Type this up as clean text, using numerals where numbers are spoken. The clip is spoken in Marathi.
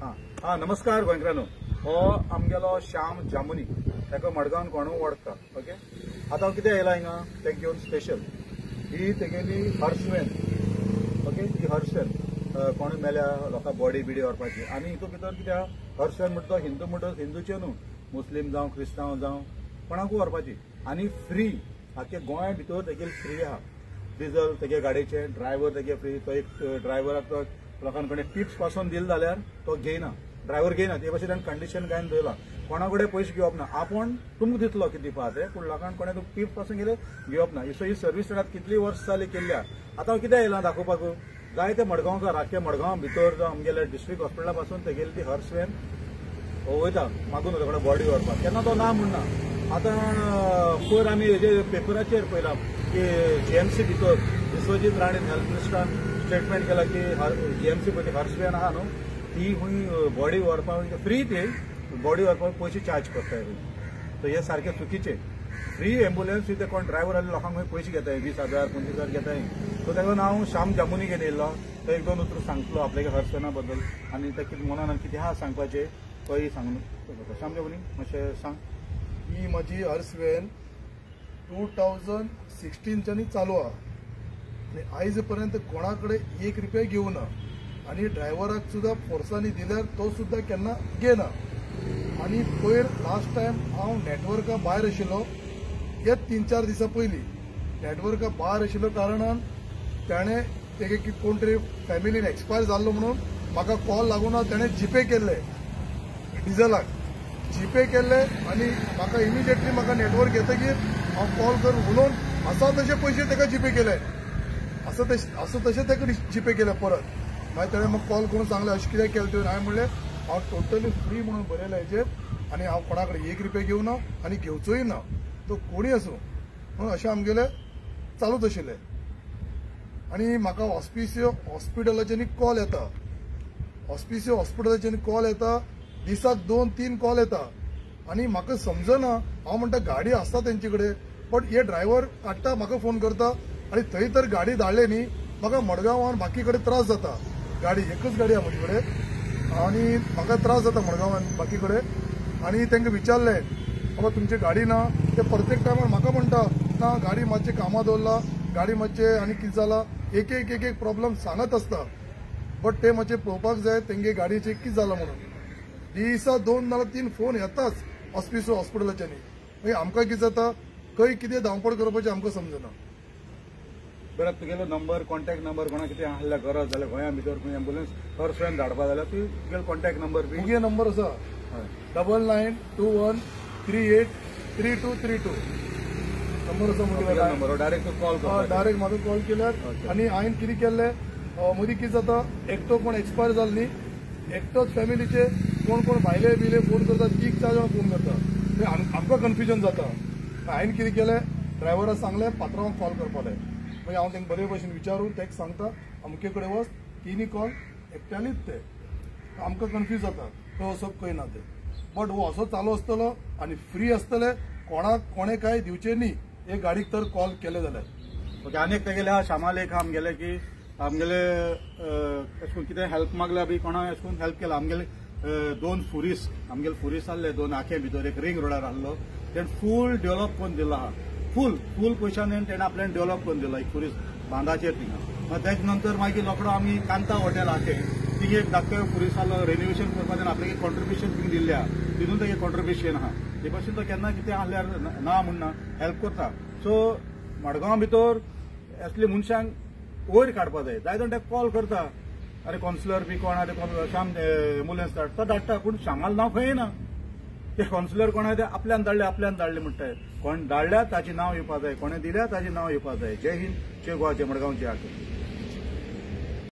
हाँ नमस्कार गोंयकारांनो, हो आमगेलो श्याम जामुनी, ताका मडगांवन कोण वळखता. ओके, आतां हांव कितें येयला हिंगा तेका घेवन स्पेशल ही तेगेली हर्सवेन. ओके, ही हर्सवेन कोण मेल्या लोकां बॉडी बिडी व्हरपाची. आनी हितून भितर कित्याक हर्सवेन म्हणटा तो हिंदू म्हणटा हिंदूचे न्हू, मुस्लीम जावं क्रिस्तांव जावं कोणाकूय व्हरपाची. आनी फ्री आख्या गोंया भितर तेगेली फ्री आहा. डिझल तेगे गाडयेचे, ड्रायव्हर तेगे फ्री. तो एक ड्रायव्हराक तो लोकां कडेन टिप्स पासून दिले जाल्यार तो घेयना, ड्रायव्हर घेयना. ते भाशेन कंडिशन घालून दवरला. कोणा कडेन पयशे घेवप ना. आपण तुमकां दितलो कितें दिवपा ते, पूण लोकांक कोणें टिप्स पासून गेले घेवप ना. सो ही सर्वीस स्टार्ट कितली वर्स जाली केल्ल्या. आतां हांव कितें येयलां दाखोवपाक, जायते मडगांवकार आख्या मडगांव भितर जो आमगेले डिस्ट्रिक्ट हॉस्पिटला पासून तेगेली ती हर्सवेन वयता मागून वता कडेन बॉडी व्हरपाक. केन्ना तो ना म्हणना. आतां पयर आमी हेजे पेपराचेर पयलां की जीएमसी भितर विश्वजीत राणेन हेल्थ मिनिस्टरान स्टेटमेंट केला की जीएमसी पळय ती हर्सवेन आहा न्हू, ती खूंय बॉडी व्हरपाक फ्री, ते बॉडी व्हरपाक पयशे चार्ज करताय. सो हे सारकें चुकीचें. फ्री एम्बुलन्स ते कोण ड्रायव्हर आनी लोकांक पयशे घेताय, 20,000 25,000 घेताय. सो ताका हांव श्याम जामुनी घेवन येयल्लो. तो एक दोन उतर सांगतलो आपल्या हर्सवेना बद्दल आनी ते कितें मनान कितें आहा सांगपाचें तोय सांग. श्याम जामुनी मातशें सांग. ही माझी हर्सवेन 2016च्यानी चालू आहा आणि आयज पर्यंत कोणाकडे ₹1 घेवना. आणि ड्रायव्हराक सुद्धा फोर्सांनी दिल्यार तो सुद्धा केन्ना घेना. आणि पयर लास्ट टायम हांव नेटवर्का भायर आशिल्लो, हे 3-4 दिसां पयलीं नेटवर्का भायर आशिल्लो कारणान ताणें तेगे कोण तरी फॅमिलीन एक्सपायर जाल्लो म्हणून म्हाका कॉल लागून ताणें जीपे केल्ले, डिझलाक जीपे केल्ले. आणि म्हाका इमिजिएटली म्हाका नेटवर्क येतकीर हांव कॉल करून उलोवन आसा तशे पयशे ताका जीपे केले, असं तशें ताका जीपे केले परत. मागीर ताणें म्हाका कॉल करून सांगलें अशें कित्याक केलें तुवें. हांवें म्हणलें हांव टोटली फ्री म्हणून बरयलें हेजेर, आनी हांव कोणा कडेन ₹1 घेवना आनी घेवचोय ना, तो कोणी आसूं म्हणून अशें आमगेलें चालूच आशिल्लें. आनी म्हाका हॉस्पिसियो हॉस्पिटलाच्यानी कॉल येता, हॉस्पिसियो हॉस्पिटलाच्यानी कॉल येता, दिसाक 2-3 कॉल येता. आनी म्हाका समजना. हांव म्हणटा गाडी आसता तेंचे कडेन, बट हे ड्रायव्हर काडटा म्हाका फोन करता आनी थंय तर गाडी धाडले न्ही, म्हाका मडगांवान बाकी कडेन त्रास जाता. गाडी एकच गाडी आहा म्हजे कडेन आनी म्हाका त्रास जाता मडगांवान बाकी कडेन. आनी तांकां विचारलें बाबा तुमची गाडी ना, ते प्रत्येक टायमार म्हाका म्हणटा ना गाडी मातशें कामां दवरला, गाडी मातशें आनी कितें जाला, एक प्रॉब्लम सांगत आसता. बट ते मातशें पळोवपाक जाय तेंगे गाडयेचें कितें जालां म्हणून. दिसा 2-3 फोन येताच हॉस्पिसियो हॉस्पिटलाच्यानी. मागीर आमकां कितें जाता, खंय कितें धांवपळ करपाचें आमकां समजना. बरं, तुगेलो नंबर, कॉन्टॅक्ट नंबर, कोणा कितें आहल्यार गरज जाल्यार गोंया भितर खंय एम्बुलन्स हर्सवेन धाडपा जाल्यार तुगेलो कॉन्टॅक्ट नंबर बी. मुगे नंबर आसा 9921383232 नंबर आसा मुगे. नंबर डायरेक्ट कॉल कर. डायरेक्ट म्हाका कॉल केल्यार. आनी हांवें कितें केल्लें, मदीं कितें जाता, एकटो कोण एक्सपायर जालो न्ही, एकटोच फॅमिलीचे कोण भायले बिले फोन करता, 3-4 जाण फोन करता, आमकां कन्फ्युजन जाता. हांवें कितें केलें, ड्रायव्हराक सांगलें पात्रांवाक कॉल करपाक. मागीर हांव तांकां बरे भशेन विचारून ताका सांगता अमके कडेन वच, 3 कॉल एकट्यानीच ते. आमकां कन्फ्यूज जाता तो असो खंय ना ते. बट हो असो चालू आसतलो आनी फ्री आसतले, कोणाक कोणें कांय दिवचें न्ही हे गाडीक तर कॉल केले जाल्यार. ओके, आनी एक तेगेले श्यामाल एक आमगेले की आमगेले अशें करून कितें हेल्प मागल्या बी कोणा अशें करून हेल्प केला. आमगेले 2 फुरीस आमगेले फुरीस आहले 2 आखे भितर, एक रिंग रोडार आहलो, तेणें फूल डेव्हलप करून दिलो आहा. फूल पयशांनी तेणें आपल्यान डेव्हलप करून दिलो एक फुरीस बांदाचेर थिंगा. तेजे नंतर मागीर रोखडो आमी कांता हॉटेल आखे थिंग एक धाकटो फुरीस आहलो, रेनोवेशन करपाचें आपल्याक कॉन्ट्रिब्युशन थिंग दिल्ल्या, तितून तेगे कॉन्ट्रिब्युशन आहा. ते भाशेन तो केन्ना कितें आहल्यार ना म्हणना, हेल्प करता. सो मडगांव भितर असले मनशांक वयर काडपा जाय, जाय जाल्यार ताका कॉल करता. अरे कावन्सिलर बी कोण आहा ते श्याम एम्बुलन्स धाडटा, पूण श्यामाल नांव खंय ना. ते कावन्सिलर कोण आहा ते आपल्यान धाडले म्हणटाय. कोण धाडल्या ताचें नांव येवपा जाय, कोणें दिल्या ताचें नांव येवपा जाय. जय हिंद, जय गोवा, जय मडगांव, जय आखो.